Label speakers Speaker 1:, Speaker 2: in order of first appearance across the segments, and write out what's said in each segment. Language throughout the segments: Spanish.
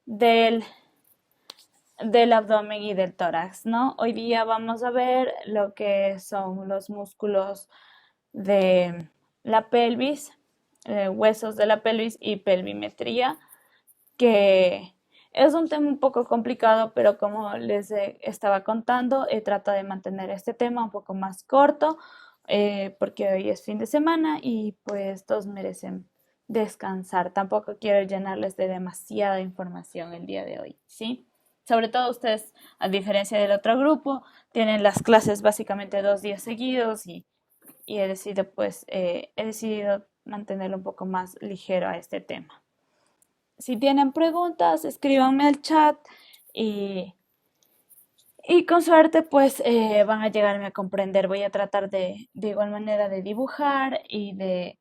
Speaker 1: del, del abdomen y del tórax, ¿no? Hoy día vamos a ver lo que son los músculos de la pelvis, huesos de la pelvis y pelvimetría, que es un tema un poco complicado, pero como les estaba contando, trato de mantener este tema un poco más corto, porque hoy es fin de semana y pues todos merecen descansar. Tampoco quiero llenarles de demasiada información el día de hoy, ¿sí? Sobre todo ustedes, a diferencia del otro grupo, tienen las clases básicamente 2 días seguidos y he decidido mantenerlo un poco más ligero a este tema. Si tienen preguntas, escríbanme al chat y, y con suerte pues van a llegarme a comprender. Voy a tratar de igual manera de dibujar y de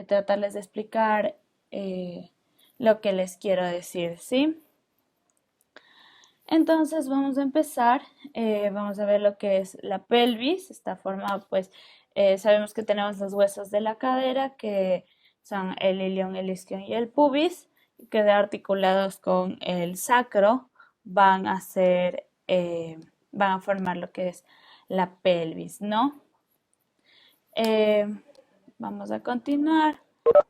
Speaker 1: tratarles de explicar lo que les quiero decir, ¿sí? Entonces vamos a empezar, vamos a ver lo que es la pelvis. Está formada pues, sabemos que tenemos los huesos de la cadera que son el ilion, el isquion y el pubis, que articulados con el sacro van a ser, van a formar lo que es la pelvis, ¿no? Eh, Vamos a continuar.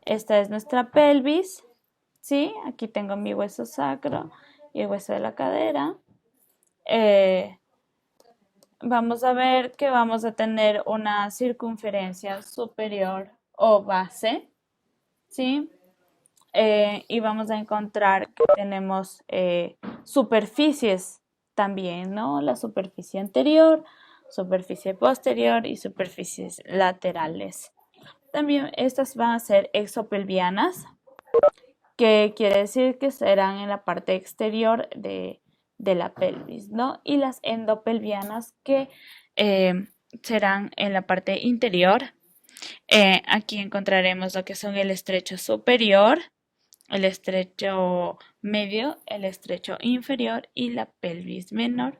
Speaker 1: Esta es nuestra pelvis, ¿sí? Aquí tengo mi hueso sacro y el hueso de la cadera. Eh, Vamos a ver que vamos a tener una circunferencia superior o base, ¿sí? Y vamos a encontrar que tenemos superficies también, ¿no? La superficie anterior, superficie posterior y superficies laterales. También estas van a ser exopelvianas, que quiere decir que serán en la parte exterior de la pelvis, ¿no? Y las endopelvianas que serán en la parte interior. Aquí encontraremos lo que son el estrecho superior, el estrecho medio, el estrecho inferior y la pelvis menor.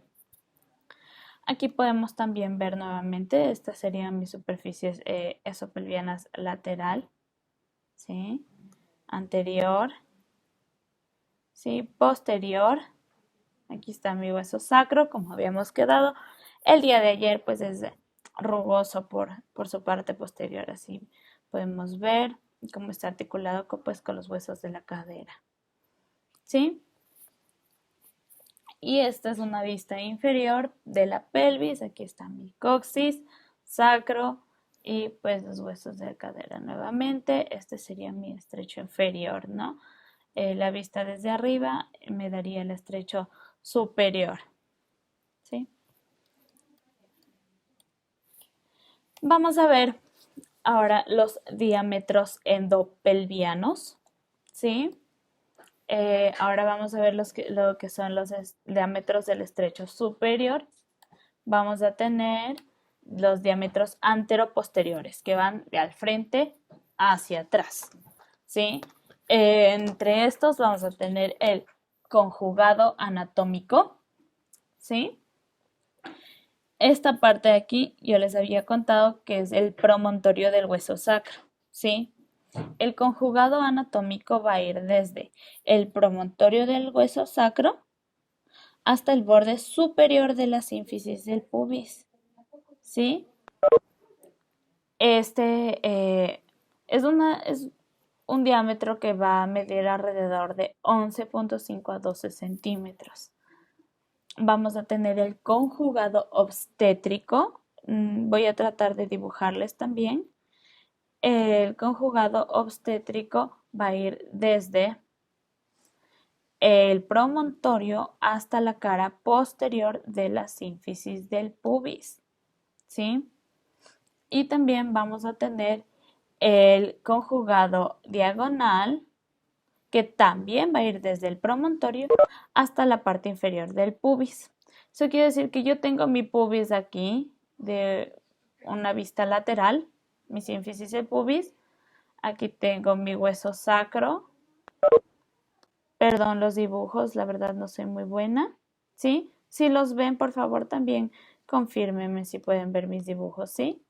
Speaker 1: Aquí podemos también ver nuevamente, estas serían mis superficies esopelvianas lateral, ¿sí? Anterior, ¿sí? Posterior. Aquí está mi hueso sacro, como habíamos quedado. El día de ayer, pues es rugoso por su parte posterior, así podemos ver cómo está articulado pues, con los huesos de la cadera. ¿Sí? Y esta es una vista inferior de la pelvis. Aquí está mi coxis, sacro y pues los huesos de la cadera nuevamente. Este sería mi estrecho inferior, ¿no? La vista desde arriba me daría el estrecho superior. ¿Sí? Vamos a ver ahora los diámetros endopelvianos, ¿sí? Ahora vamos a ver lo que son los diámetros del estrecho superior. Vamos a tener los diámetros anteroposteriores que van de al frente hacia atrás, ¿sí? Entre estos vamos a tener el conjugado anatómico, ¿sí? Esta parte de aquí yo les había contado que es el promontorio del hueso sacro, ¿sí? El conjugado anatómico va a ir desde el promontorio del hueso sacro hasta el borde superior de la sínfisis del pubis, ¿sí? Este es un diámetro que va a medir alrededor de 11.5 a 12 centímetros. Vamos a tener el conjugado obstétrico. Voy a tratar de dibujarles también. El conjugado obstétrico va a ir desde el promontorio hasta la cara posterior de la sínfisis del pubis, ¿sí? Y también vamos a tener el conjugado diagonal, que también va a ir desde el promontorio hasta la parte inferior del pubis. Eso quiere decir que yo tengo mi pubis aquí de una vista lateral, mi sínfisis del pubis. Aquí tengo mi hueso sacro. Perdón los dibujos, la verdad no soy muy buena. ¿Sí? Si los ven, por favor, también confírmenme si pueden ver mis dibujos, ¿sí?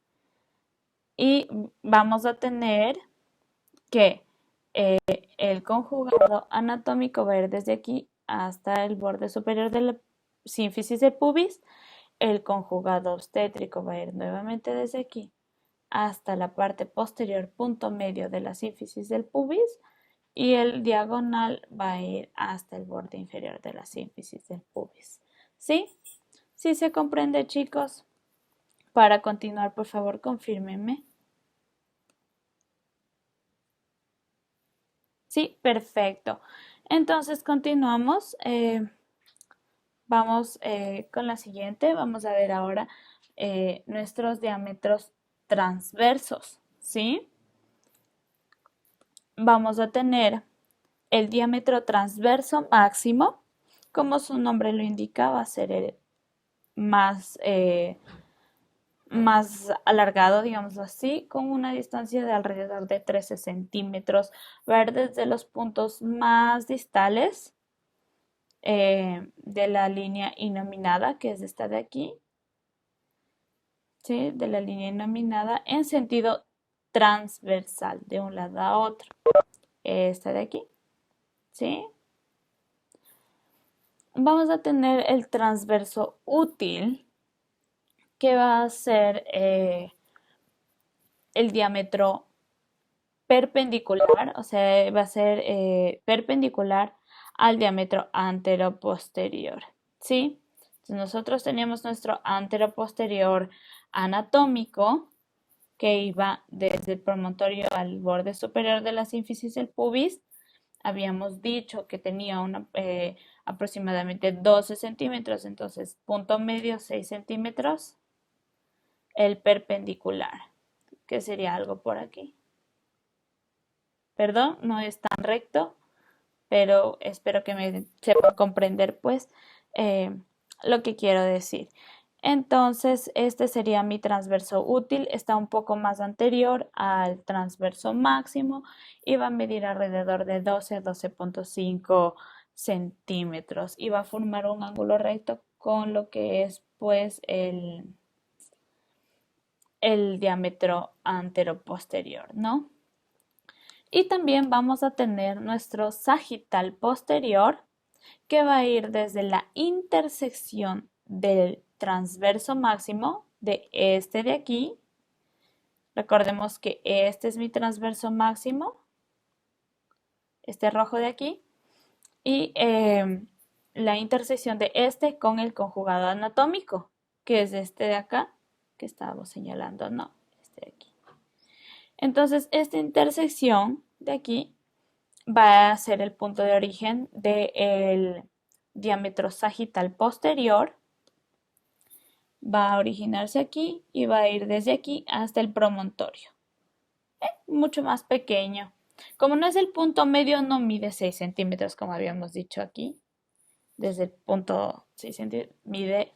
Speaker 1: Y vamos a tener que el conjugado anatómico va a ir desde aquí hasta el borde superior de la sínfisis del pubis. El conjugado obstétrico va a ir nuevamente desde aquí hasta la parte posterior, punto medio de la sínfisis del pubis, y el diagonal va a ir hasta el borde inferior de la sínfisis del pubis. ¿Sí? ¿Sí se comprende, chicos? Para continuar, por favor, confírmenme. Sí, perfecto. Entonces continuamos. Vamos con la siguiente. Vamos a ver ahora nuestros diámetros transversos. ¿Sí? Vamos a tener el diámetro transverso máximo, como su nombre lo indica, va a ser el más, más alargado, digamos así, con una distancia de alrededor de 13 centímetros. Va a ir desde los puntos más distales de la línea inominada, que es esta de aquí, ¿sí? De la línea inominada en sentido transversal, de un lado a otro. Esta de aquí, ¿sí? Vamos a tener el transverso útil, que va a ser el diámetro perpendicular, o sea, va a ser perpendicular al diámetro anteroposterior, ¿sí? Entonces nosotros teníamos nuestro anteroposterior anatómico, que iba desde el promontorio al borde superior de la sínfisis del pubis. Habíamos dicho que tenía aproximadamente 12 centímetros, entonces punto medio 6 centímetros. El perpendicular, que sería algo por aquí. Perdón, no es tan recto, pero espero que me sepan comprender pues lo que quiero decir. Entonces, este sería mi transverso útil, está un poco más anterior al transverso máximo y va a medir alrededor de 12 a 12.5 centímetros y va a formar un ángulo recto con lo que es pues el diámetro anteroposterior, ¿no? Y también vamos a tener nuestro sagital posterior, que va a ir desde la intersección del transverso máximo de este de aquí. Recordemos que este es mi transverso máximo, este rojo de aquí, y la intersección de este con el conjugado anatómico, que es este de acá, que estábamos señalando, no, este de aquí. Entonces, esta intersección de aquí va a ser el punto de origen del diámetro sagital posterior. Va a originarse aquí y va a ir desde aquí hasta el promontorio. Mucho más pequeño. Como no es el punto medio, no mide 6 centímetros como habíamos dicho aquí. Desde el punto 6 centímetros mide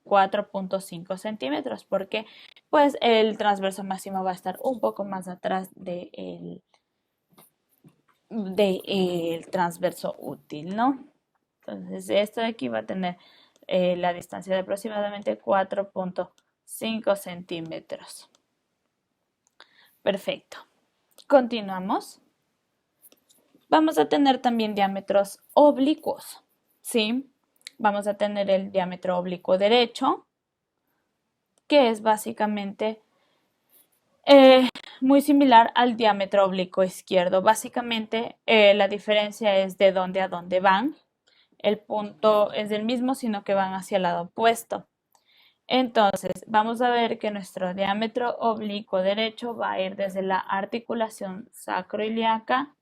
Speaker 1: 4.5 centímetros porque pues el transverso máximo va a estar un poco más atrás del transverso útil, ¿no? Entonces esto de aquí va a tener la distancia de aproximadamente 4.5 centímetros. Perfecto. Continuamos. Vamos a tener también diámetros oblicuos, ¿sí? Vamos a tener el diámetro oblicuo derecho, que es básicamente muy similar al diámetro oblicuo izquierdo. Básicamente la diferencia es de dónde a dónde van. El punto es el mismo, sino que van hacia el lado opuesto. Entonces, vamos a ver que nuestro diámetro oblicuo derecho va a ir desde la articulación sacroiliaca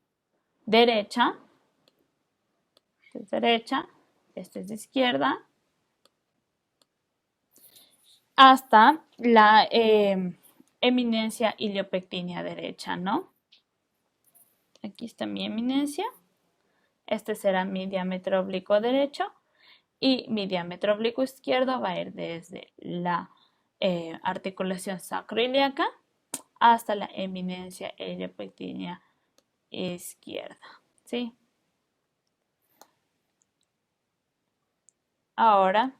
Speaker 1: derecha, esta es derecha, esta es de izquierda, hasta la eminencia iliopectínea derecha, ¿no? Aquí está mi eminencia. Este será mi diámetro oblicuo derecho y mi diámetro oblicuo izquierdo va a ir desde la articulación sacroiliaca hasta la eminencia iliopectínea izquierda, ¿sí? Ahora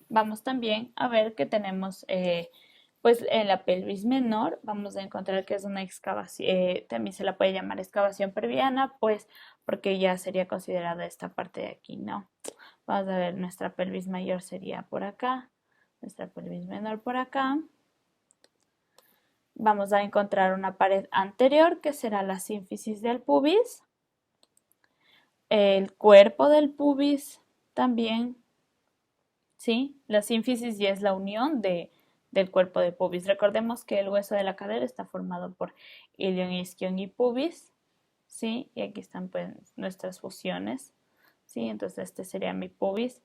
Speaker 1: vamos también a ver que tenemos pues en la pelvis menor vamos a encontrar que es una excavación, también se la puede llamar excavación pelviana, pues porque ya sería considerada esta parte de aquí, ¿no? Vamos a ver, nuestra pelvis mayor sería por acá, nuestra pelvis menor por acá. Vamos a encontrar una pared anterior que será la sínfisis del pubis, el cuerpo del pubis también, ¿sí? La sínfisis ya es la unión del cuerpo del pubis. Recordemos que el hueso de la cadera está formado por ilion, isquion y pubis, ¿sí? Y aquí están pues nuestras fusiones, ¿sí? Entonces este sería mi pubis,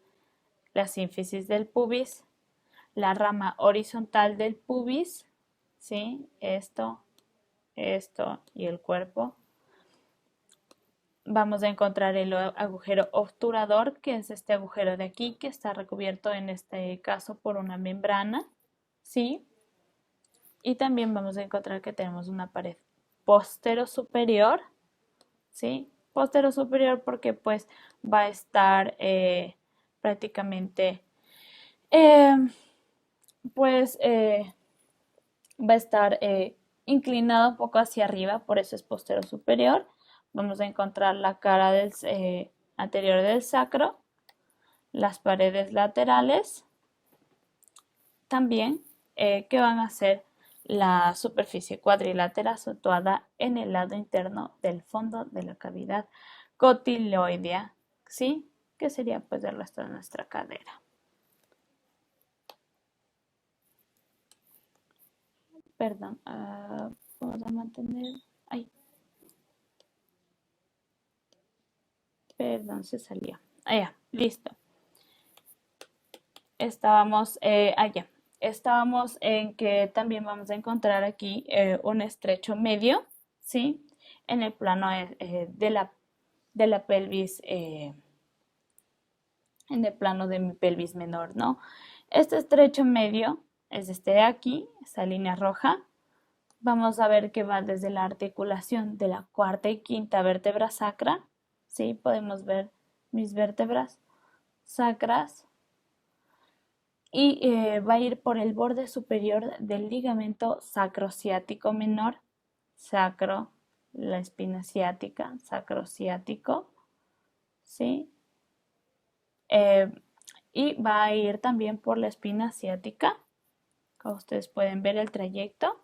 Speaker 1: la sínfisis del pubis, la rama horizontal del pubis, ¿sí? Esto y el cuerpo. Vamos a encontrar el agujero obturador, que es este agujero de aquí, que está recubierto en este caso por una membrana, ¿sí? Y también vamos a encontrar que tenemos una pared postero superior, ¿sí? Postero superior porque pues va a estar prácticamente, eh, pues va a estar inclinado un poco hacia arriba, por eso es postero superior. Vamos a encontrar la cara anterior del sacro, las paredes laterales, también que van a ser la superficie cuadrilátera situada en el lado interno del fondo de la cavidad cotiloidea, ¿sí? Que sería pues el resto de nuestra cadera. Perdón, vamos a mantener, ay, perdón, se salió. Allá, listo. Estábamos allá. Estábamos en que también vamos a encontrar aquí un estrecho medio, ¿sí? En el plano de la pelvis, en el plano de mi pelvis menor, ¿no? Este estrecho medio es este de aquí, esta línea roja. Vamos a ver que va desde la articulación de la cuarta y quinta vértebra sacra, ¿sí? Podemos ver mis vértebras sacras y va a ir por el borde superior del ligamento sacrociático menor, sacro, la espina ciática, sacrociático, ¿sí? Y va a ir también por la espina ciática, como ustedes pueden ver el trayecto,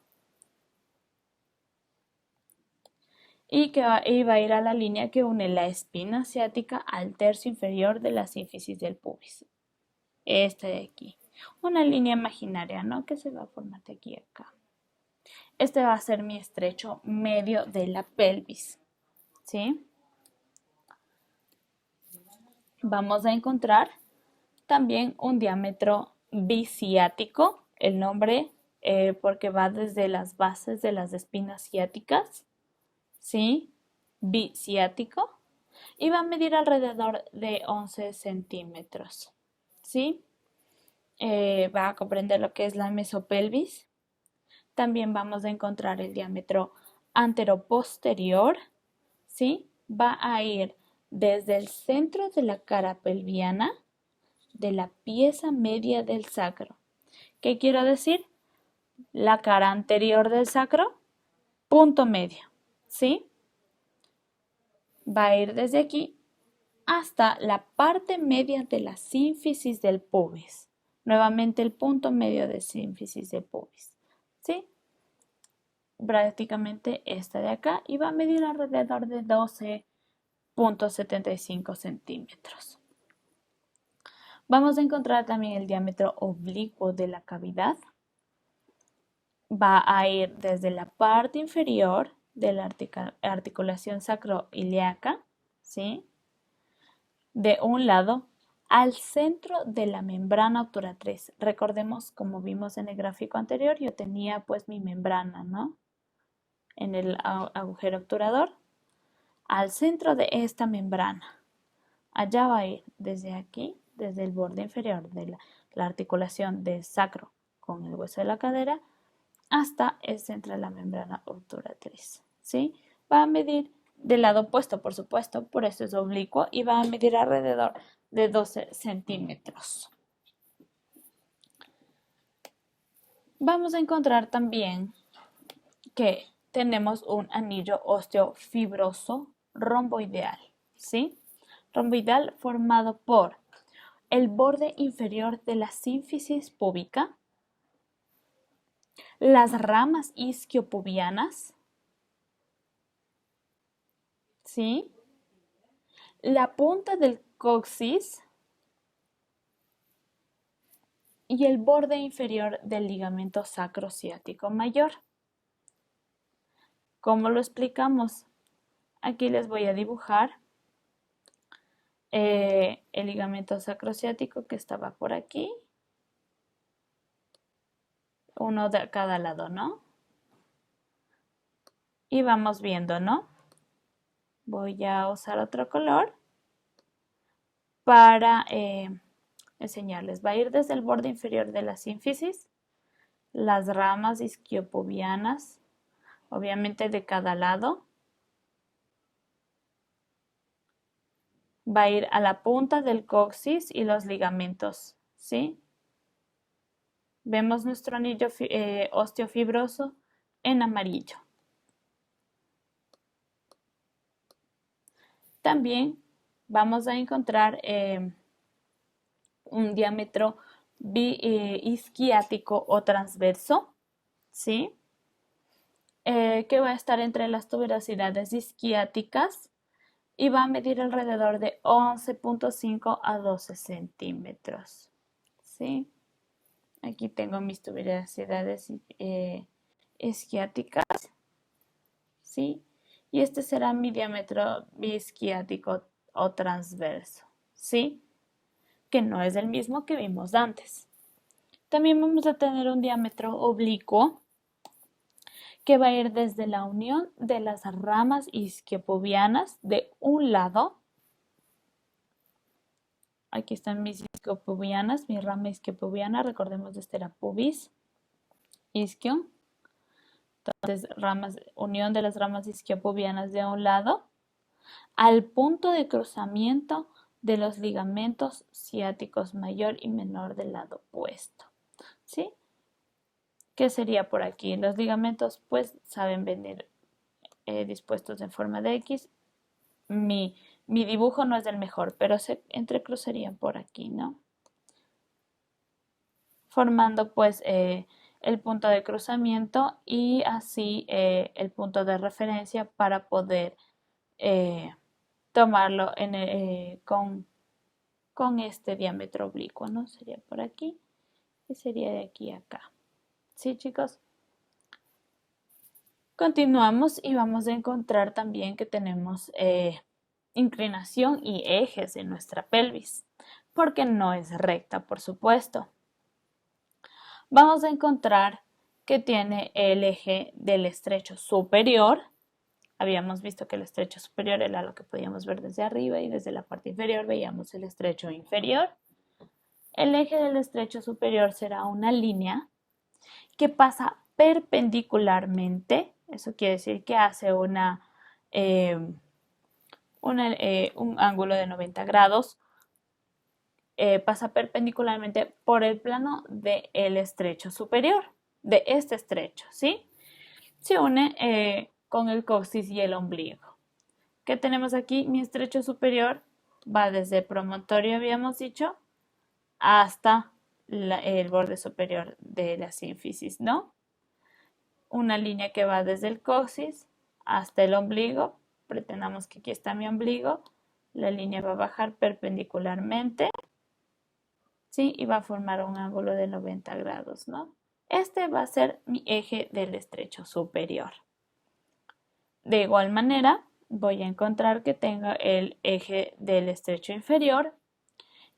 Speaker 1: y va a ir a la línea que une la espina ciática al tercio inferior de la sínfisis del pubis. Este de aquí. Una línea imaginaria, ¿no? Que se va a formar de aquí a acá. Este va a ser mi estrecho medio de la pelvis, ¿sí? Vamos a encontrar también un diámetro biciático, el nombre porque va desde las bases de las espinas ciáticas, ¿sí? Biciático. Y va a medir alrededor de 11 centímetros, ¿sí? Va a comprender lo que es la mesopelvis. También vamos a encontrar el diámetro anteroposterior, ¿sí? Va a ir desde el centro de la cara pelviana de la pieza media del sacro. ¿Qué quiero decir? La cara anterior del sacro, punto medio, ¿sí? Va a ir desde aquí hasta la parte media de la sínfisis del pubis. Nuevamente el punto medio de sínfisis del pubis, ¿sí? Prácticamente esta de acá y va a medir alrededor de 12.75 centímetros. Vamos a encontrar también el diámetro oblicuo de la cavidad. Va a ir desde la parte inferior de la articulación sacroiliaca, ¿sí? De un lado al centro de la membrana obturatriz. Recordemos, como vimos en el gráfico anterior, yo tenía pues mi membrana, ¿no? En el agujero obturador, al centro de esta membrana. Allá va a ir desde aquí, desde el borde inferior de la articulación del sacro con el hueso de la cadera, hasta el centro de la membrana obturatriz, ¿sí? Va a medir del lado opuesto, por supuesto, por eso es oblicuo, y va a medir alrededor de 12 centímetros. Vamos a encontrar también que tenemos un anillo óseo fibroso romboidal, ¿sí? Romboidal formado por el borde inferior de la sínfisis púbica, las ramas isquiopubianas, ¿sí? La punta del coxis y el borde inferior del ligamento sacrociático mayor. ¿Cómo lo explicamos? Aquí les voy a dibujar el ligamento sacrociático que estaba por aquí, uno de cada lado, ¿no? Y vamos viendo, ¿no? Voy a usar otro color para enseñarles. Va a ir desde el borde inferior de la sínfisis, las ramas isquiopubianas, obviamente de cada lado. Va a ir a la punta del coxis y los ligamentos, ¿sí? Vemos nuestro anillo osteofibroso en amarillo. También vamos a encontrar un diámetro isquiático o transverso, ¿sí? Que va a estar entre las tuberosidades isquiáticas y va a medir alrededor de 11.5 a 12 centímetros, ¿sí? Aquí tengo mis tuberosidades isquiáticas, ¿sí? Y este será mi diámetro isquiático o transverso, ¿sí? Que no es el mismo que vimos antes. También vamos a tener un diámetro oblicuo que va a ir desde la unión de las ramas isquiopubianas de un lado. Aquí están mis isquiopubianas, mi rama isquiopubiana, recordemos este era pubis, isquio. Entonces, unión de las ramas isquiopubianas de un lado al punto de cruzamiento de los ligamentos ciáticos mayor y menor del lado opuesto, ¿sí? ¿Qué sería por aquí? Los ligamentos pues saben venir dispuestos en forma de X. Mi dibujo no es el mejor, pero se entrecruzarían por aquí, ¿no? Formando pues el punto de cruzamiento y así el punto de referencia para poder tomarlo con este diámetro oblicuo, ¿no? Sería por aquí y sería de aquí a acá. ¿Sí, chicos? Continuamos y vamos a encontrar también que tenemos inclinación y ejes en nuestra pelvis, porque no es recta, por supuesto. Vamos a encontrar que tiene el eje del estrecho superior. Habíamos visto que el estrecho superior era lo que podíamos ver desde arriba y desde la parte inferior veíamos el estrecho inferior. El eje del estrecho superior será una línea que pasa perpendicularmente, eso quiere decir que hace un ángulo de 90 grados, pasa perpendicularmente por el plano del estrecho superior, de este estrecho, ¿sí? Se une con el coxis y el ombligo. ¿Qué tenemos aquí? Mi estrecho superior va desde el promontorio, habíamos dicho, hasta el borde superior de la sínfisis, ¿no? Una línea que va desde el coxis hasta el ombligo. Pretendamos que aquí está mi ombligo. La línea va a bajar perpendicularmente, ¿sí? Y va a formar un ángulo de 90 grados, ¿no? Este va a ser mi eje del estrecho superior. De igual manera, voy a encontrar que tenga el eje del estrecho inferior,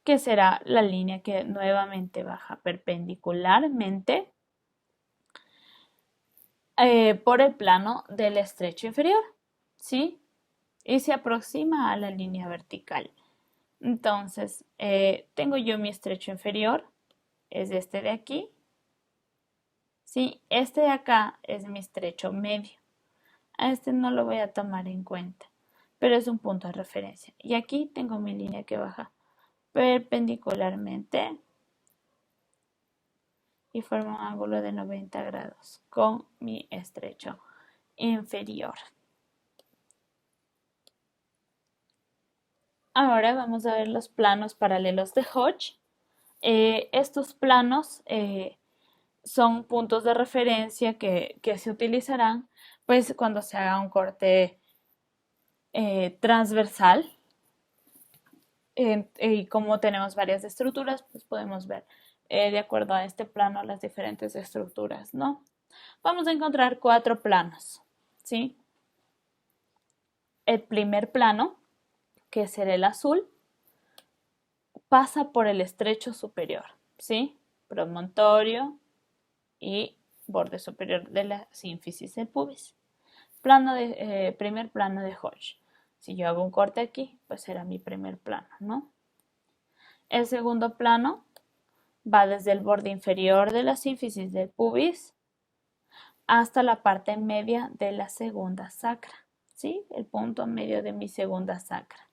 Speaker 1: que será la línea que nuevamente baja perpendicularmente por el plano del estrecho inferior, ¿sí? Y se aproxima a la línea vertical. Entonces, tengo yo mi estrecho inferior, es este de aquí, ¿sí? Este de acá es mi estrecho medio. A este no lo voy a tomar en cuenta, pero es un punto de referencia. Y aquí tengo mi línea que baja perpendicularmente y forma un ángulo de 90 grados con mi estrecho inferior. Ahora vamos a ver los planos paralelos de Hodge. Estos planos son puntos de referencia que se utilizarán pues cuando se haga un corte transversal. Y como tenemos varias estructuras, pues podemos ver de acuerdo a este plano las diferentes estructuras, ¿no? Vamos a encontrar 4 planos, ¿sí? El primer plano, que será el azul, pasa por el estrecho superior, ¿sí? Promontorio y borde superior de la sínfisis del pubis. Primer plano de Hodge. Si yo hago un corte aquí, pues será mi primer plano, ¿no? El segundo plano va desde el borde inferior de la sínfisis del pubis hasta la parte media de la segunda sacra, ¿sí? El punto medio de mi segunda sacra.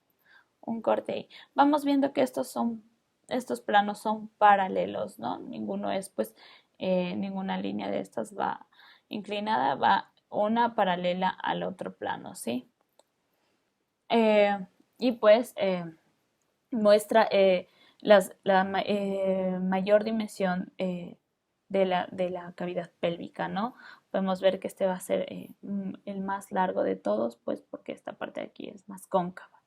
Speaker 1: Un corte ahí. Vamos viendo que estos planos son paralelos, ¿no? Ninguno es, pues, ninguna línea de estas va inclinada, va una paralela al otro plano, ¿sí? Y pues muestra la mayor dimensión de la cavidad pélvica, ¿no? Podemos ver que este va a ser el más largo de todos, pues porque esta parte de aquí es más cóncava.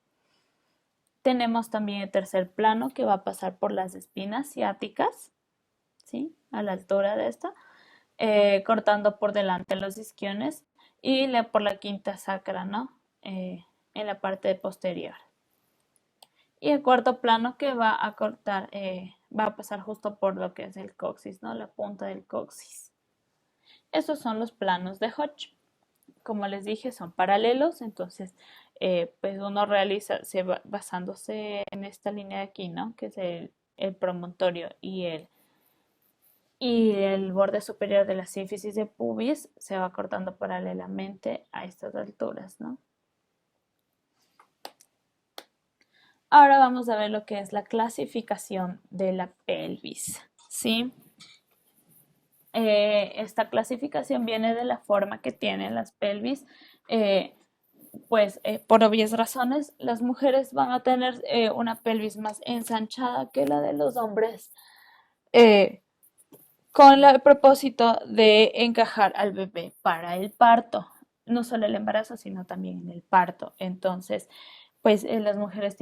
Speaker 1: Tenemos también el tercer plano que va a pasar por las espinas ciáticas, ¿sí? A la altura de esta, cortando por delante los isquiones y por la quinta sacra, ¿no? En la parte posterior. Y el cuarto plano que va a cortar, va a pasar justo por lo que es el coxis, ¿no? La punta del coxis. Estos son los planos de Hodge. Como les dije, son paralelos, entonces pues uno realiza basándose en esta línea de aquí, ¿no? Que es el promontorio y el borde superior de la sínfisis de pubis se va cortando paralelamente a estas alturas, ¿no? Ahora vamos a ver lo que es la clasificación de la pelvis, ¿sí? Esta clasificación viene de la forma que tienen las pelvis. Pues por obvias razones, las mujeres van a tener una pelvis más ensanchada que la de los hombres, eh, con el propósito de encajar al bebé para el parto, no solo el embarazo, sino también en el parto. Entonces, pues las mujeres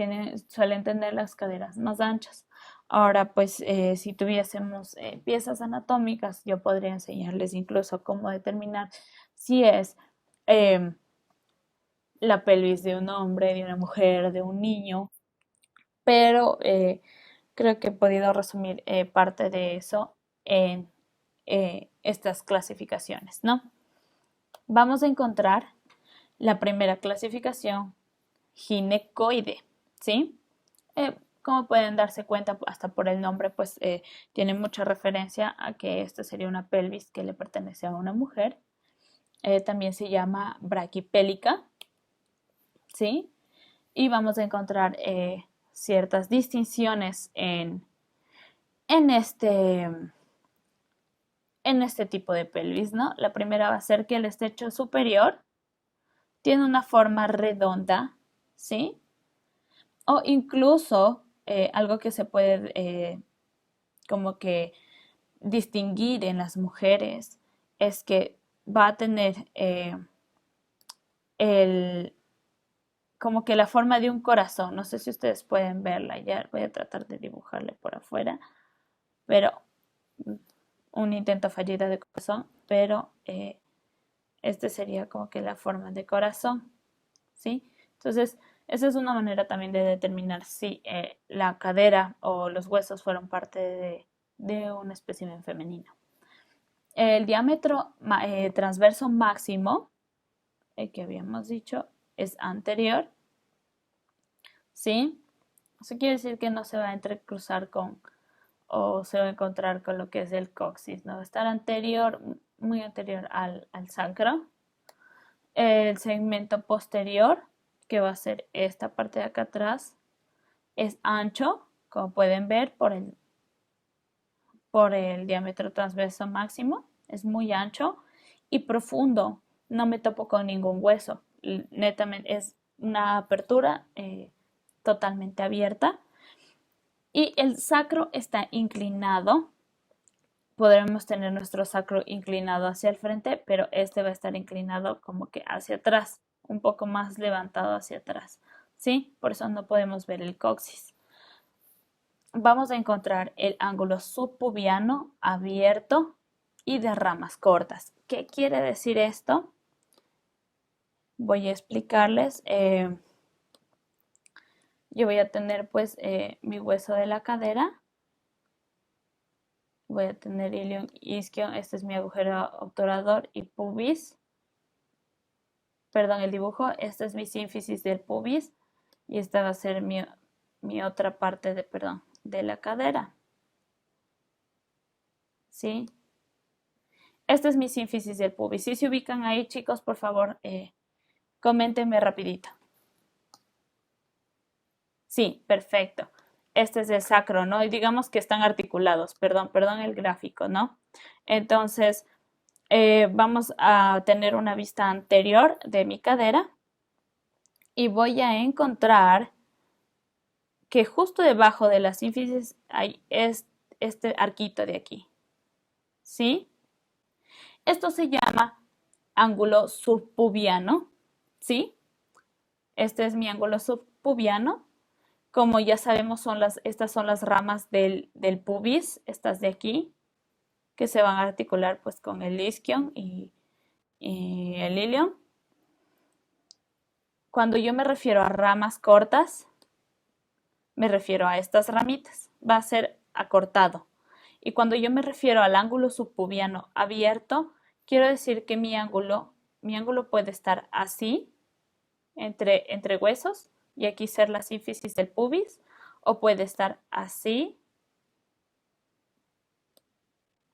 Speaker 1: suelen tener las caderas más anchas. Ahora, pues si tuviésemos piezas anatómicas, yo podría enseñarles incluso cómo determinar si es la pelvis de un hombre, de una mujer, de un niño, pero creo que he podido resumir parte de eso en estas clasificaciones, ¿no? Vamos a encontrar la primera clasificación, ginecoide, ¿sí? Como pueden darse cuenta hasta por el nombre, pues tiene mucha referencia a que esta sería una pelvis que le pertenece a una mujer. También se llama braquipélica, ¿sí? Y vamos a encontrar ciertas distinciones en este tipo de pelvis, ¿no? La primera va a ser que el estrecho superior tiene una forma redonda, ¿sí? O incluso algo que se puede como que distinguir en las mujeres es que va a tener como que la forma de un corazón. No sé si ustedes pueden verla, ya voy a tratar de dibujarle por afuera, pero un intento fallido de corazón, pero este sería como que la forma de corazón, ¿sí? Entonces, esa es una manera también de determinar si la cadera o los huesos fueron parte de un espécimen femenino. El diámetro transverso máximo, que habíamos dicho, es anterior, ¿sí? Eso quiere decir que no se va a entrecruzar o se va a encontrar con lo que es el coxis, ¿no? Va a estar anterior, muy anterior al sacro. El segmento posterior, que va a ser esta parte de acá atrás, es ancho, como pueden ver por el diámetro transverso máximo, es muy ancho y profundo, no me topo con ningún hueso, netamente es una apertura totalmente abierta y el sacro está inclinado. Podremos tener nuestro sacro inclinado hacia el frente, pero este va a estar inclinado como que hacia atrás, un poco más levantado hacia atrás, ¿sí? Por eso no podemos ver el coxis. Vamos a encontrar el ángulo subpubiano abierto y de ramas cortas. ¿Qué quiere decir esto? Voy a explicarles. Yo voy a tener pues mi hueso de la cadera. Voy a tener ilion isquion, este es mi agujero obturador y pubis. Perdón, el dibujo, esta es mi sínfisis del pubis y esta va a ser mi otra parte de la cadera. ¿Sí? Esta es mi sínfisis del pubis. Si se ubican ahí, chicos, por favor, coméntenme rapidito. Sí, perfecto. Este es el sacro, ¿no? Y digamos que están articulados, perdón el gráfico, ¿no? Entonces, vamos a tener una vista anterior de mi cadera y voy a encontrar que justo debajo de la sínfisis hay este arquito de aquí, ¿sí? Esto se llama ángulo subpubiano, ¿sí? Este es mi ángulo subpubiano. Como ya sabemos, estas son las ramas del pubis, estas de aquí, que se van a articular pues con el isquion y el ilion. Cuando yo me refiero a ramas cortas, me refiero a estas ramitas. Va a ser acortado. Y cuando yo me refiero al ángulo subpubiano abierto, quiero decir que mi ángulo puede estar así, entre huesos, y aquí ser la sínfisis del pubis, o puede estar así,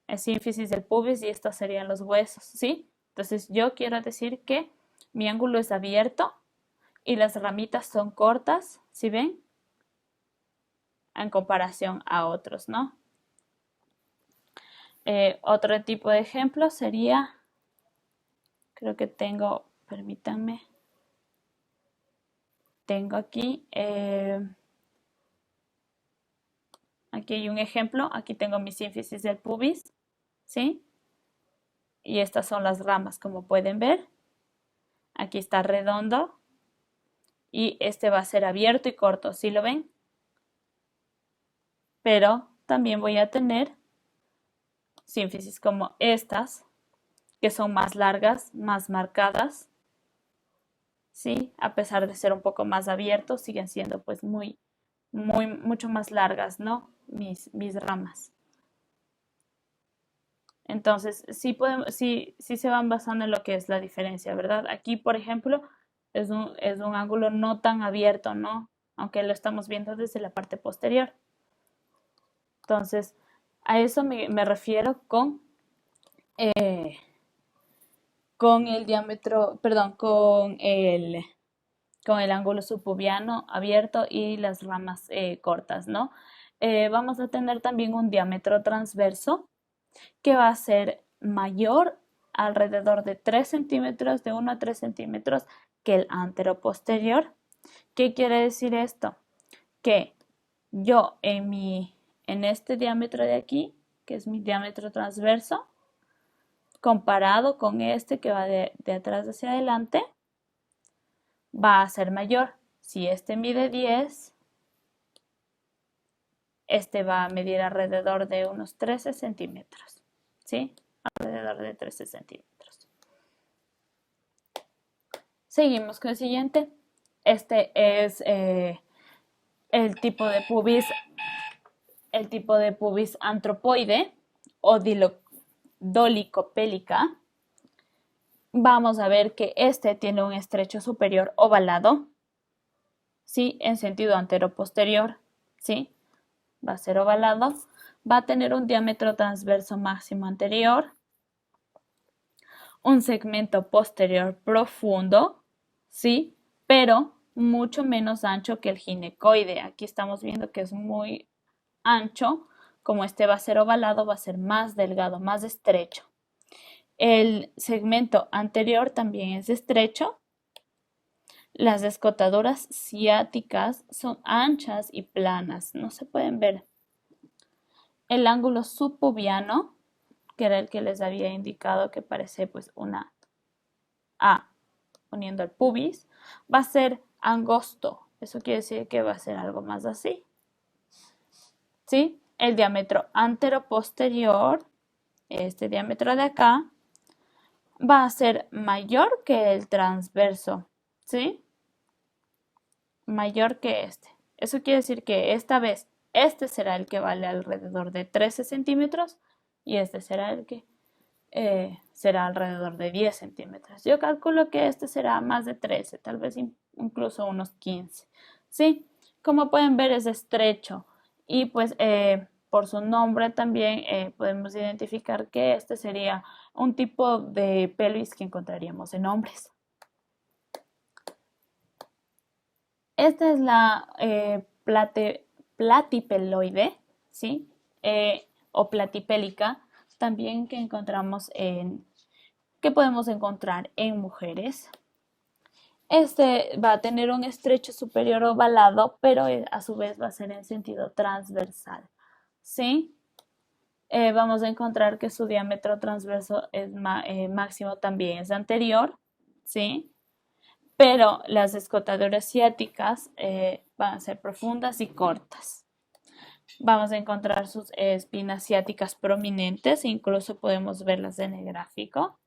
Speaker 1: la sínfisis del pubis, y estos serían los huesos, ¿sí? Entonces yo quiero decir que mi ángulo es abierto y las ramitas son cortas, ¿sí ven? En comparación a otros, ¿no? Otro tipo de ejemplo sería, creo que tengo, permítanme, tengo aquí, aquí hay un ejemplo, aquí tengo mi sínfisis del pubis, ¿sí? Y estas son las ramas, como pueden ver. Aquí está redondo y este va a ser abierto y corto, ¿sí lo ven? Pero también voy a tener sínfisis como estas, que son más largas, más marcadas, ¿sí? A pesar de ser un poco más abiertos, siguen siendo pues mucho más largas, ¿no? Mis ramas. Entonces, sí se van basando en lo que es la diferencia, ¿verdad? Aquí, por ejemplo, es un ángulo no tan abierto, ¿no? Aunque lo estamos viendo desde la parte posterior. Entonces, a eso me refiero con el diámetro, perdón, con el ángulo subpubiano abierto y las ramas cortas, ¿no? Vamos a tener también un diámetro transverso que va a ser mayor alrededor de 3 centímetros, de 1 a 3 centímetros que el anteroposterior. ¿Qué quiere decir esto? Que yo en este diámetro de aquí, que es mi diámetro transverso, comparado con este que va de atrás hacia adelante, va a ser mayor. Si este mide 10, este va a medir alrededor de unos 13 centímetros, ¿sí? Alrededor de 13 centímetros. Seguimos con el siguiente. Este es el tipo de pubis antropoide o dolicopélica. Vamos a ver que este tiene un estrecho superior ovalado, ¿sí? En sentido antero-posterior, ¿sí? Va a ser ovalado. Va a tener un diámetro transverso máximo anterior, un segmento posterior profundo, ¿sí? Pero mucho menos ancho que el ginecoide. Aquí estamos viendo que es muy ancho como este va a ser ovalado, va a ser más delgado, más estrecho. El segmento anterior también es estrecho. Las escotadoras ciáticas son anchas y planas, no se pueden ver. El ángulo subpubiano, que era el que les había indicado que parece pues una A uniendo el pubis, va a ser angosto. Eso quiere decir que va a ser algo más así. ¿Sí? El diámetro antero-posterior, este diámetro de acá, va a ser mayor que el transverso. ¿Sí? Mayor que este. Eso quiere decir que esta vez este será el que vale alrededor de 13 centímetros y este será el que será alrededor de 10 centímetros. Yo calculo que este será más de 13, tal vez incluso unos 15. ¿Sí? Como pueden ver es estrecho y pues por su nombre también podemos identificar que este sería un tipo de pelvis que encontraríamos en hombres. Esta es la platipeloide, ¿sí? O platipélica, también que podemos encontrar en mujeres. Este va a tener un estrecho superior ovalado, pero a su vez va a ser en sentido transversal, ¿sí? Vamos a encontrar que su diámetro transverso es máximo también es anterior, ¿sí? Pero las escotadoras ciáticas van a ser profundas y cortas. Vamos a encontrar sus espinas ciáticas prominentes, incluso podemos verlas en el gráfico.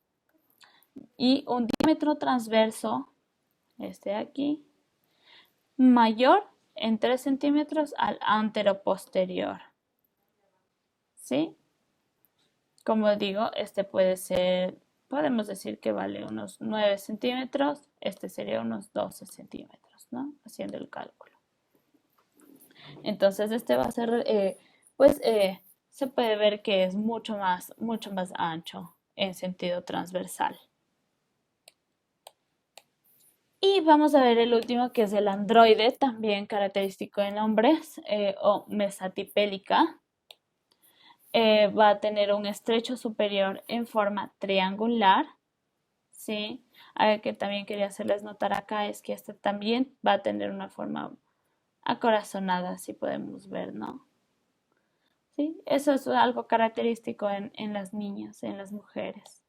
Speaker 1: Y un diámetro transverso, este de aquí, mayor en 3 centímetros al anteroposterior. ¿Sí? Como digo, este puede ser, podemos decir que vale unos 9 centímetros, este sería unos 12 centímetros, ¿no? Haciendo el cálculo. Entonces este va a ser, se puede ver que es mucho más ancho en sentido transversal. Y vamos a ver el último, que es el androide, también característico en hombres, o mesatipélica. Va a tener un estrecho superior en forma triangular, ¿sí? Algo que también quería hacerles notar acá es que este también va a tener una forma acorazonada, si podemos ver, ¿no? ¿Sí? Eso es algo característico en las niñas, en las mujeres.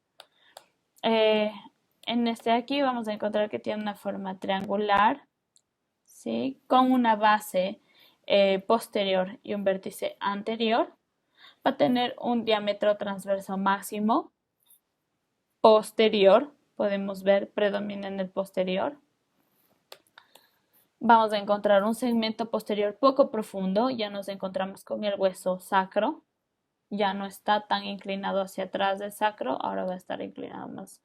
Speaker 1: En este de aquí vamos a encontrar que tiene una forma triangular, ¿sí? Con una base posterior y un vértice anterior. Va a tener un diámetro transverso máximo posterior, podemos ver, predomina en el posterior. Vamos a encontrar un segmento posterior poco profundo, ya nos encontramos con el hueso sacro, ya no está tan inclinado hacia atrás del sacro, ahora va a estar inclinado más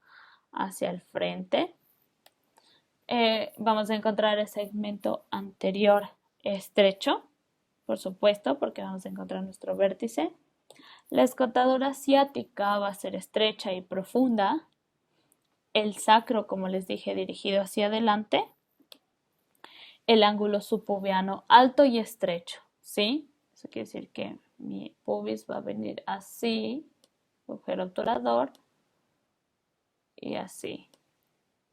Speaker 1: hacia el frente. Vamos a encontrar el segmento anterior estrecho, por supuesto, porque vamos a encontrar nuestro vértice. La escotadura ciática va a ser estrecha y profunda. El sacro, como les dije, dirigido hacia adelante. El ángulo subpubiano alto y estrecho, ¿sí? Eso quiere decir que mi pubis va a venir así, agujero obturador, y así.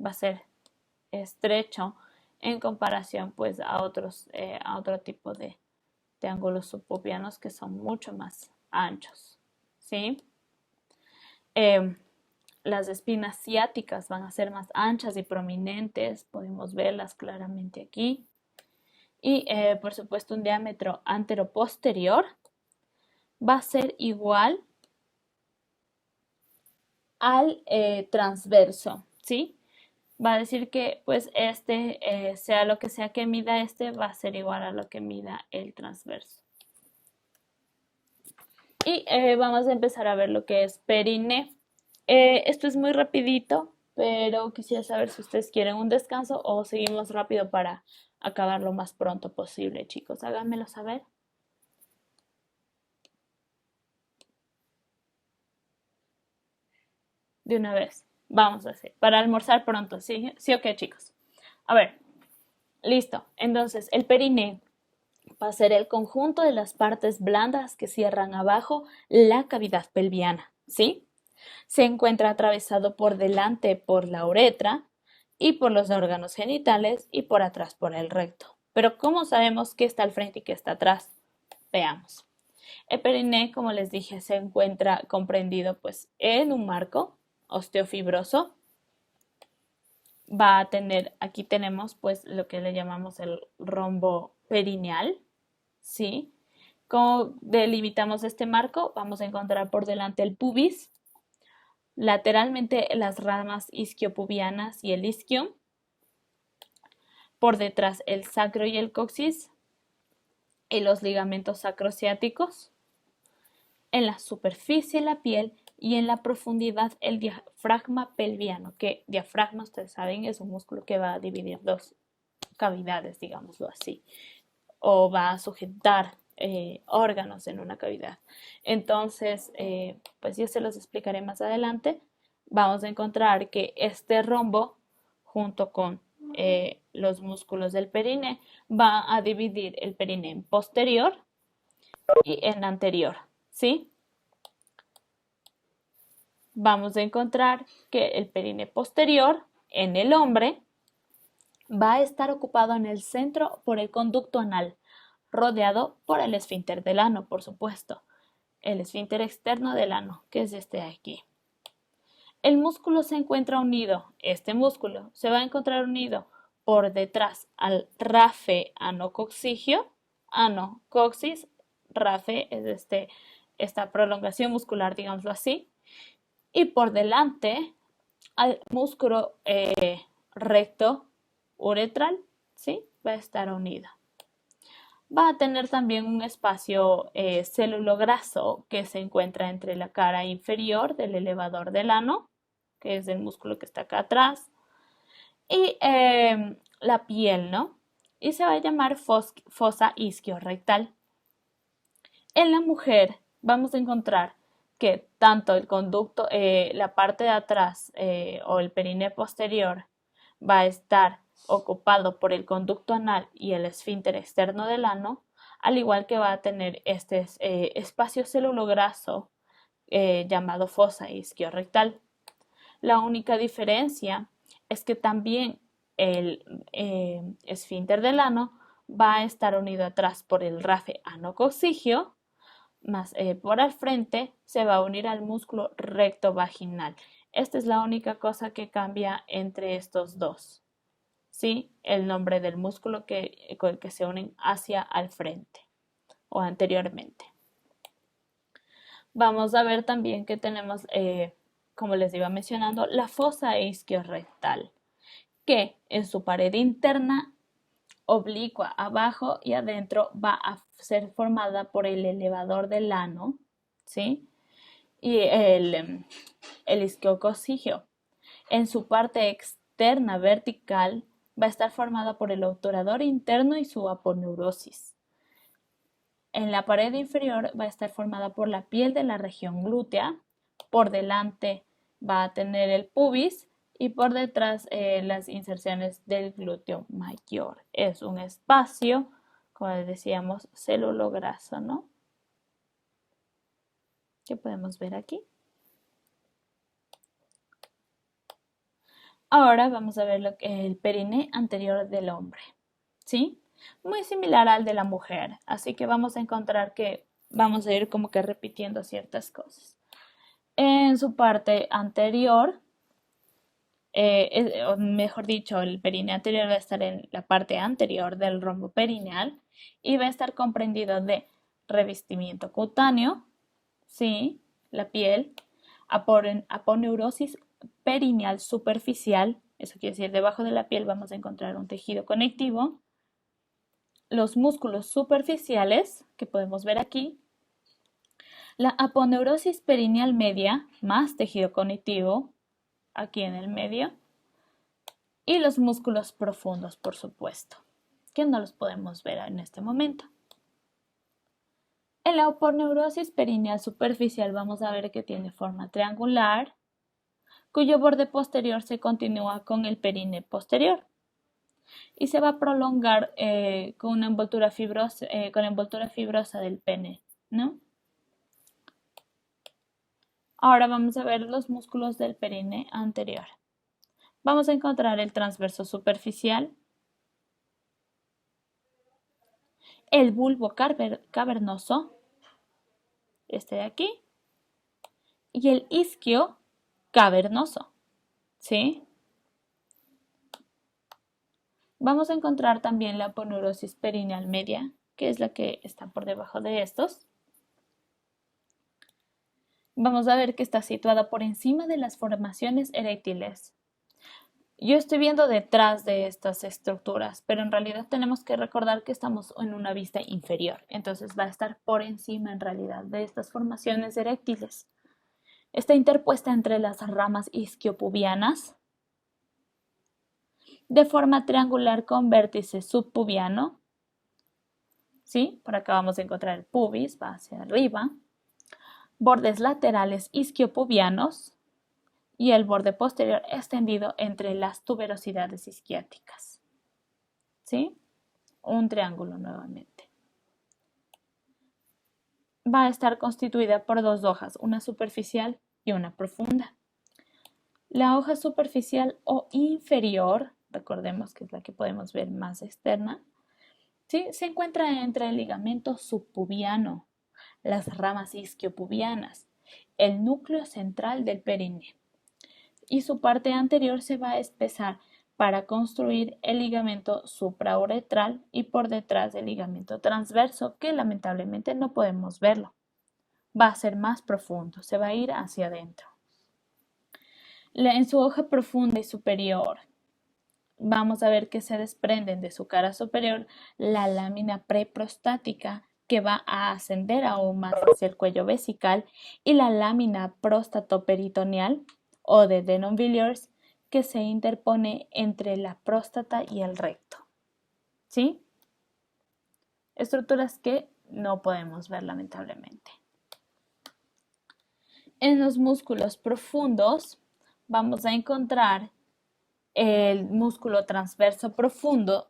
Speaker 1: Va a ser estrecho en comparación pues a otro tipo de ángulos subpubianos que son mucho más anchos, ¿sí? Las espinas ciáticas van a ser más anchas y prominentes, podemos verlas claramente aquí. Y por supuesto un diámetro anteroposterior va a ser igual al transverso, ¿sí? Va a decir que pues sea lo que sea que mida va a ser igual a lo que mida el transverso. Y vamos a empezar a ver lo que es perine. Esto es muy rapidito, pero quisiera saber si ustedes quieren un descanso o seguimos rápido para acabar lo más pronto posible, chicos. Háganmelo saber. De una vez. Vamos a hacer. Para almorzar pronto, ¿sí? ¿Sí o qué, chicos? A ver. Listo. Entonces, el perine. va a ser el conjunto de las partes blandas que cierran abajo la cavidad pelviana, ¿sí? Se encuentra atravesado por delante por la uretra y por los órganos genitales y por atrás por el recto. Pero ¿cómo sabemos qué está al frente y qué está atrás? Veamos. El periné, como les dije, se encuentra comprendido pues en un marco osteofibroso. Va a tener, aquí tenemos pues lo que le llamamos el rombo perineal, ¿sí? ¿Cómo delimitamos este marco? Vamos a encontrar por delante el pubis, lateralmente las ramas isquiopubianas y el isquion, por detrás el sacro y el coxis, y los ligamentos sacrociáticos, en la superficie la piel y en la profundidad el diafragma pelviano, que diafragma, ustedes saben, es un músculo que va a dividir dos cavidades, digámoslo así, o va a sujetar órganos en una cavidad. Entonces, pues yo se los explicaré más adelante. Vamos a encontrar que este rombo, junto con los músculos del perine, va a dividir el perine en posterior y en anterior, ¿sí? Vamos a encontrar que el perine posterior en el hombre va a estar ocupado en el centro por el conducto anal, rodeado por el esfínter del ano, por supuesto, el esfínter externo del ano, que es este de aquí. El músculo se encuentra unido, este músculo se va a encontrar unido por detrás al rafe anocoxigio, anocoxis, rafe es esta prolongación muscular, digámoslo así, y por delante al músculo recto uretral, ¿sí? Va a estar unido. Va a tener también un espacio celulograso que se encuentra entre la cara inferior del elevador del ano, que es el músculo que está acá atrás, y la piel, ¿no? Y se va a llamar fosa isquiorrectal. En la mujer vamos a encontrar que tanto el conducto, la parte de atrás o el perine posterior va a estar ocupado por el conducto anal y el esfínter externo del ano, al igual que va a tener este espacio celulograso llamado fosa isquiorrectal. La única diferencia es que también el esfínter del ano va a estar unido atrás por el rafe anocoxigio, más por al frente se va a unir al músculo recto vaginal. Esta es la única cosa que cambia entre estos dos, ¿sí? El nombre del músculo con el que se unen hacia al frente o anteriormente. Vamos a ver también que tenemos, como les iba mencionando, la fosa isquiorrectal, que en su pared interna oblicua abajo y adentro va a ser formada por el elevador del ano, ¿sí? Y el isquiocoxigio. En su parte externa vertical va a estar formada por el obturador interno y su aponeurosis. En la pared inferior va a estar formada por la piel de la región glútea. Por delante va a tener el pubis y por detrás las inserciones del glúteo mayor. Es un espacio, como decíamos, celulograso, ¿no? ¿Qué podemos ver aquí? Ahora vamos a ver el periné anterior del hombre, ¿sí? Muy similar al de la mujer, así que vamos a encontrar que vamos a ir como que repitiendo ciertas cosas. En su parte anterior, o mejor dicho, el periné anterior va a estar en la parte anterior del rombo perineal y va a estar comprendido de revestimiento cutáneo, ¿sí? La piel, aponeurosis perineal superficial, eso quiere decir debajo de la piel vamos a encontrar un tejido conectivo, los músculos superficiales que podemos ver aquí, la aponeurosis perineal media más tejido conectivo aquí en el medio y los músculos profundos, por supuesto, que no los podemos ver en este momento. En la aponeurosis perineal superficial vamos a ver que tiene forma triangular, cuyo borde posterior se continúa con el perine posterior. y se va a prolongar con una envoltura fibrosa, con la envoltura fibrosa del pene, ¿no? Ahora vamos a ver los músculos del perine anterior. Vamos a encontrar el transverso superficial, el bulbo cavernoso, este de aquí, y el isquio cavernoso, ¿sí? Vamos a encontrar también la aponeurosis perineal media, que es la que está por debajo de estos. Vamos a ver que está situada por encima de las formaciones eréctiles. Yo estoy viendo detrás de estas estructuras, pero en realidad tenemos que recordar que estamos en una vista inferior, entonces va a estar por encima en realidad de estas formaciones eréctiles. Está interpuesta entre las ramas isquiopubianas de forma triangular con vértice subpubiano. ¿Sí? Por acá vamos a encontrar el pubis, va hacia arriba. Bordes laterales isquiopubianos y el borde posterior extendido entre las tuberosidades isquiáticas. ¿Sí? Un triángulo nuevamente. Va a estar constituida por dos hojas, una superficial y una profunda. La hoja superficial o inferior, recordemos que es la que podemos ver más externa, ¿sí? Se encuentra entre el ligamento subpubiano, las ramas isquiopubianas, el núcleo central del perine, y su parte anterior se va a espesar para construir el ligamento suprauretral y por detrás del ligamento transverso, que lamentablemente no podemos verlo. Va a ser más profundo, se va a ir hacia adentro. En su hoja profunda y superior, vamos a ver que se desprenden de su cara superior la lámina preprostática, que va a ascender aún más hacia el cuello vesical, y la lámina próstato-peritoneal o de Denon-Villiers, que se interpone entre la próstata y el recto. ¿Sí? Estructuras que no podemos ver lamentablemente. En los músculos profundos vamos a encontrar el músculo transverso profundo,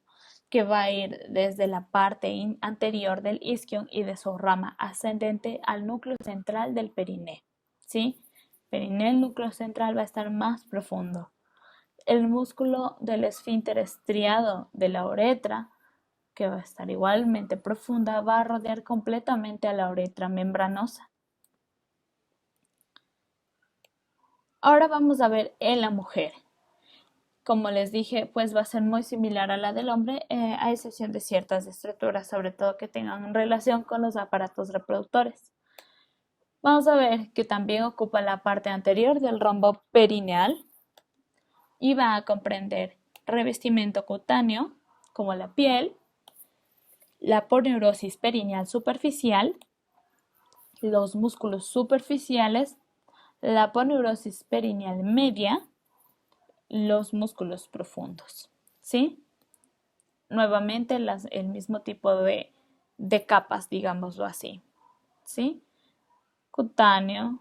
Speaker 1: que va a ir desde la parte anterior del isquion y de su rama ascendente al núcleo central del periné. ¿Sí? Periné, el núcleo central va a estar más profundo. El músculo del esfínter estriado de la uretra, que va a estar igualmente profunda, va a rodear completamente a la uretra membranosa. Ahora vamos a ver en la mujer. Como les dije, pues va a ser muy similar a la del hombre, a excepción de ciertas estructuras, sobre todo que tengan relación con los aparatos reproductores. Vamos a ver que también ocupa la parte anterior del rombo perineal y va a comprender revestimiento cutáneo, como la piel, la aponeurosis perineal superficial, los músculos superficiales, la aponeurosis perineal media, los músculos profundos, ¿sí? Nuevamente el mismo tipo de capas, digámoslo así, ¿sí? Cutáneo,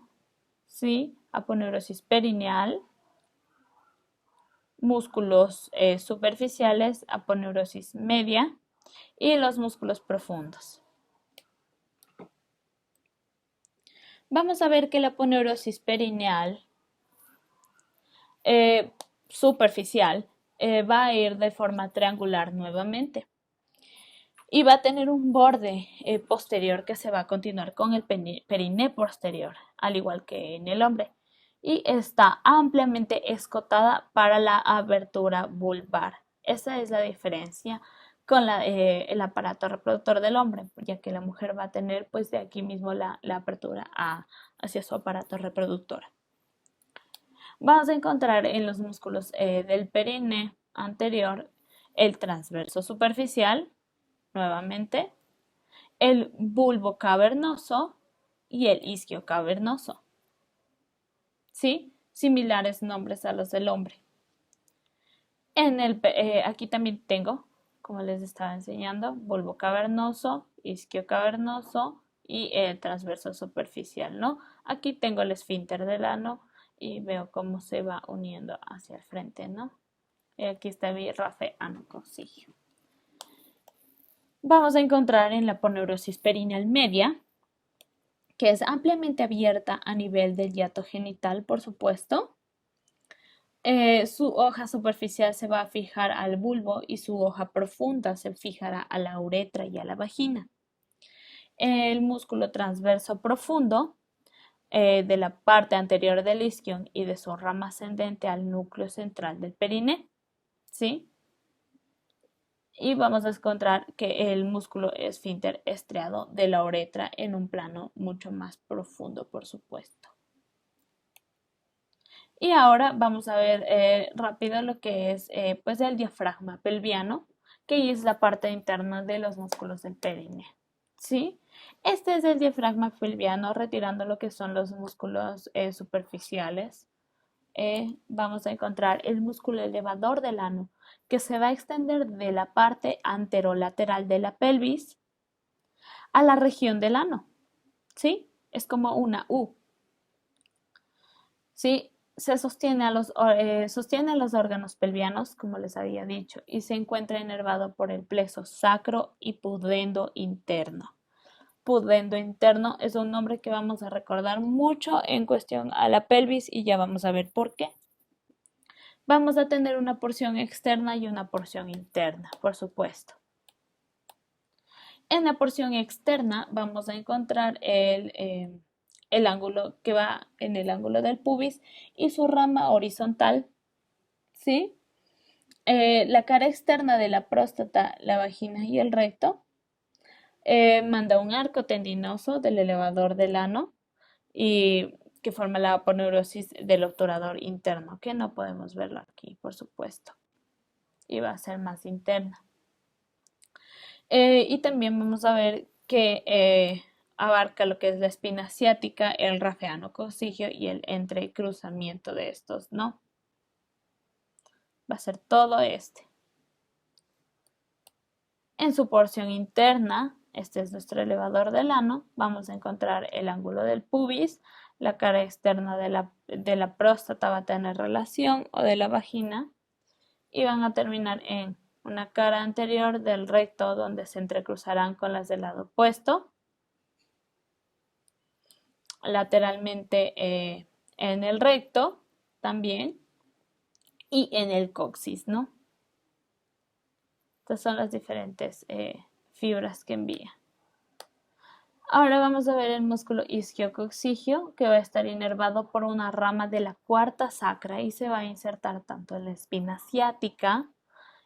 Speaker 1: ¿sí? Aponeurosis perineal, músculos superficiales, aponeurosis media y los músculos profundos. Vamos a ver que la aponeurosis perineal superficial va a ir de forma triangular nuevamente y va a tener un borde posterior que se va a continuar con el periné posterior, al igual que en el hombre, y está ampliamente escotada para la abertura vulvar. Esa es la diferencia con el aparato reproductor del hombre, ya que la mujer va a tener pues de aquí mismo la apertura hacia su aparato reproductor. Vamos a encontrar en los músculos del perine anterior el transverso superficial, nuevamente, el bulbo cavernoso y el isquio cavernoso. ¿Sí? Similares nombres a los del hombre. Aquí también tengo, como les estaba enseñando, bulbo cavernoso, isquio cavernoso y el transverso superficial, ¿no? Aquí tengo el esfínter del ano y veo cómo se va uniendo hacia el frente, ¿no? Y aquí está mi rafe anocosigio. Vamos a encontrar en la aponeurosis perineal media, que es ampliamente abierta a nivel del hiato genital, por supuesto. Su hoja superficial se va a fijar al bulbo y su hoja profunda se fijará a la uretra y a la vagina. El músculo transverso profundo de la parte anterior del isquion y de su rama ascendente al núcleo central del perine, ¿sí? Y vamos a encontrar que el músculo esfínter estriado de la uretra en un plano mucho más profundo, por supuesto. Y ahora vamos a ver rápido lo que es pues el diafragma pelviano, que es la parte interna de los músculos del perine, ¿sí? Este es el diafragma pelviano, retirando lo que son los músculos superficiales. Vamos a encontrar el músculo elevador del ano, que se va a extender de la parte anterolateral de la pelvis a la región del ano, ¿sí? Es como una U, ¿sí? Se sostiene sostiene los órganos pelvianos, como les había dicho, y se encuentra inervado por el plexo sacro y pudendo interno. Pudendo interno es un nombre que vamos a recordar mucho en cuestión a la pelvis y ya vamos a ver por qué. Vamos a tener una porción externa y una porción interna, por supuesto. En la porción externa vamos a encontrar el ángulo que va en el ángulo del pubis y su rama horizontal, ¿sí? La cara externa de la próstata, la vagina y el recto manda un arco tendinoso del elevador del ano y que forma la aponeurosis del obturador interno, que no podemos verlo aquí, por supuesto, y va a ser más interna. Y también vamos a ver que abarca lo que es la espina ciática, el rafeano-cosigio y el entrecruzamiento de estos, ¿no? Va a ser todo este. En su porción interna, este es nuestro elevador del ano, vamos a encontrar el ángulo del pubis, la cara externa de la próstata va a tener relación o de la vagina y van a terminar en una cara anterior del recto donde se entrecruzarán con las del lado opuesto, lateralmente en el recto también y en el coxis, ¿no? Estas son las diferentes fibras que envía. Ahora vamos a ver el músculo isquiocoxigio que va a estar inervado por una rama de la cuarta sacra y se va a insertar tanto en la espina ciática,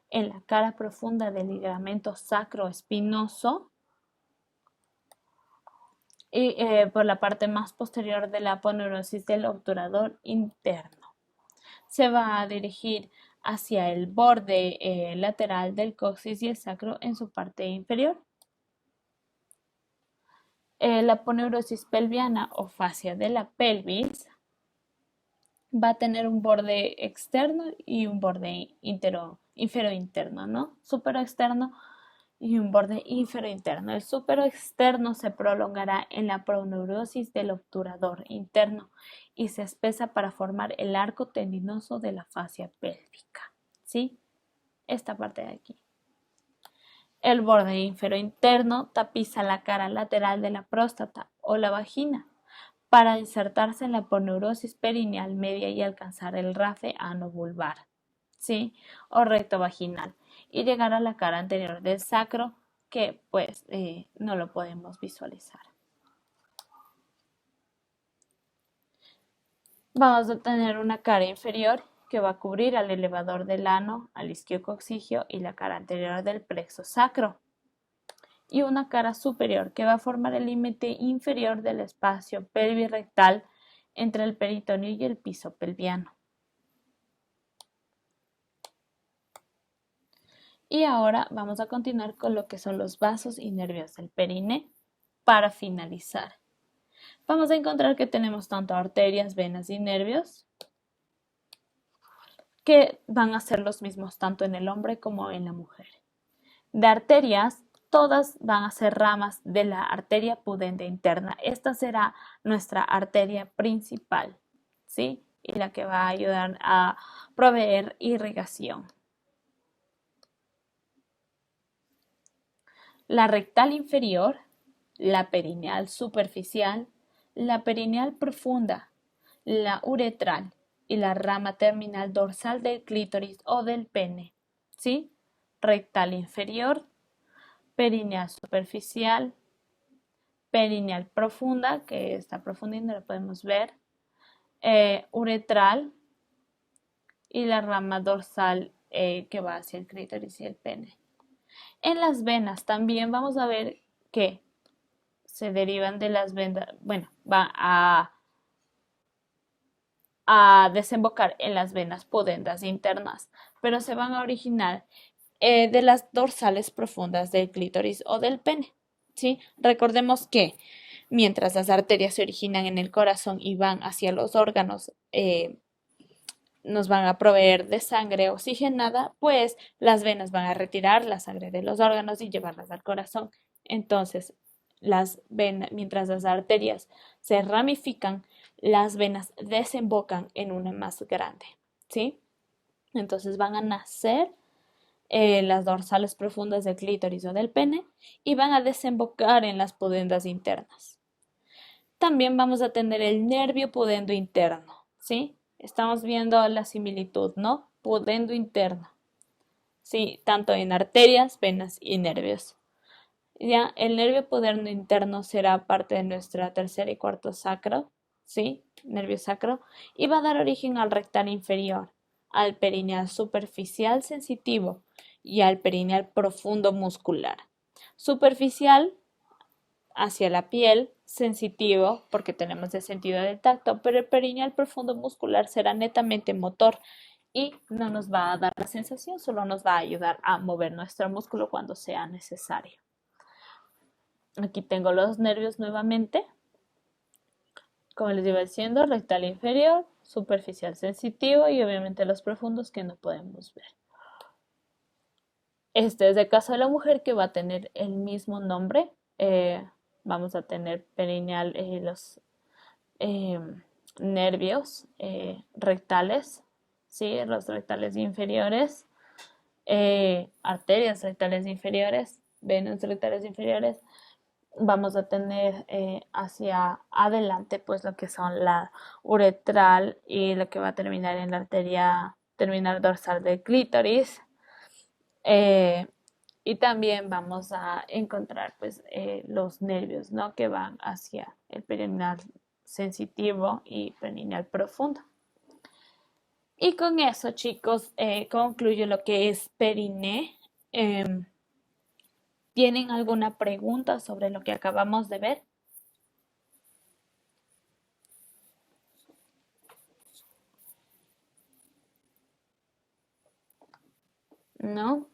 Speaker 1: en la cara profunda del ligamento sacroespinoso y por la parte más posterior de la aponeurosis del obturador interno. Se va a dirigir hacia el borde lateral del coxis y el sacro en su parte inferior. La aponeurosis pelviana o fascia de la pelvis va a tener un borde externo y un borde infero-interno, ¿no? Supero-externo y un borde infero-interno. El supero-externo se prolongará en la aponeurosis del obturador interno y se espesa para formar el arco tendinoso de la fascia pélvica, ¿sí? Esta parte de aquí. El borde infero-interno tapiza la cara lateral de la próstata o la vagina para insertarse en la aponeurosis perineal media y alcanzar el rafe ano-vulvar, ¿sí? O recto vaginal y llegar a la cara anterior del sacro que pues no lo podemos visualizar. Vamos a tener una cara inferior que va a cubrir al elevador del ano, al isquiocoxigio y la cara anterior del plexo sacro. Y una cara superior que va a formar el límite inferior del espacio pelvirrectal entre el peritoneo y el piso pelviano. Y ahora vamos a continuar con lo que son los vasos y nervios del perine para finalizar. Vamos a encontrar que tenemos tanto arterias, venas y nervios que van a ser los mismos tanto en el hombre como en la mujer. De arterias, todas van a ser ramas de la arteria pudenda interna. Esta será nuestra arteria principal, ¿sí? Y la que va a ayudar a proveer irrigación. la rectal inferior, la perineal superficial, la perineal profunda, la uretral y la rama terminal dorsal del clítoris o del pene. ¿Sí? Rectal inferior, perineal superficial, perineal profunda, que está profunda y no la podemos ver, uretral y la rama dorsal que va hacia el clítoris y el pene. En las venas también vamos a ver que se derivan de las venas, bueno, va a desembocar en las venas pudendas internas, pero se van a originar de las dorsales profundas del clítoris o del pene. ¿Sí? Recordemos que mientras las arterias se originan en el corazón y van hacia los órganos, nos van a proveer de sangre oxigenada, pues las venas van a retirar la sangre de los órganos y llevarlas al corazón. Entonces, mientras las arterias se ramifican, las venas desembocan en una más grande, ¿sí? Entonces van a nacer las dorsales profundas del clítoris o del pene y van a desembocar en las pudendas internas. También vamos a tener el nervio pudendo interno, ¿sí? Estamos viendo la similitud, ¿no? Pudendo interno, ¿sí? Tanto en arterias, venas y nervios. Ya, el nervio pudendo interno será parte de nuestra tercera y cuarto sacro, ¿sí? Nervio sacro, y va a dar origen al rectal inferior, al perineal superficial sensitivo y al perineal profundo muscular. Superficial hacia la piel, sensitivo porque tenemos el sentido del tacto, pero el perineal profundo muscular será netamente motor y no nos va a dar la sensación, solo nos va a ayudar a mover nuestro músculo cuando sea necesario. Aquí tengo los nervios nuevamente. Como les iba diciendo, rectal inferior, superficial sensitivo y obviamente los profundos que no podemos ver. Este es el caso de la mujer que va a tener el mismo nombre. Vamos a tener perineal, los eh, nervios rectales, ¿sí? Los rectales inferiores, arterias rectales inferiores, venas rectales inferiores. Vamos a tener hacia adelante pues lo que son la uretral y lo que va a terminar en la arteria terminal dorsal del clítoris. Y también vamos a encontrar pues los nervios, ¿no? Que van hacia el perineal sensitivo y perineal profundo. Y con eso, chicos, concluyo lo que es periné. ¿Tienen alguna pregunta sobre lo que acabamos de ver? ¿No?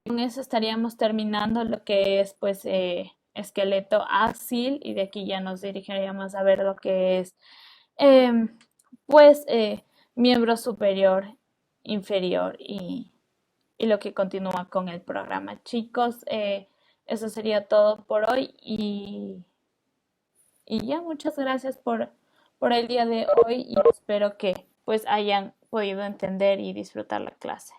Speaker 1: Con eso estaríamos terminando lo que es pues esqueleto áxil y de aquí ya nos dirigiríamos a ver lo que es pues miembro superior, inferior y lo que continúa con el programa. Chicos, eso sería todo por hoy y ya muchas gracias por el día de hoy y espero que pues hayan podido entender y disfrutar la clase.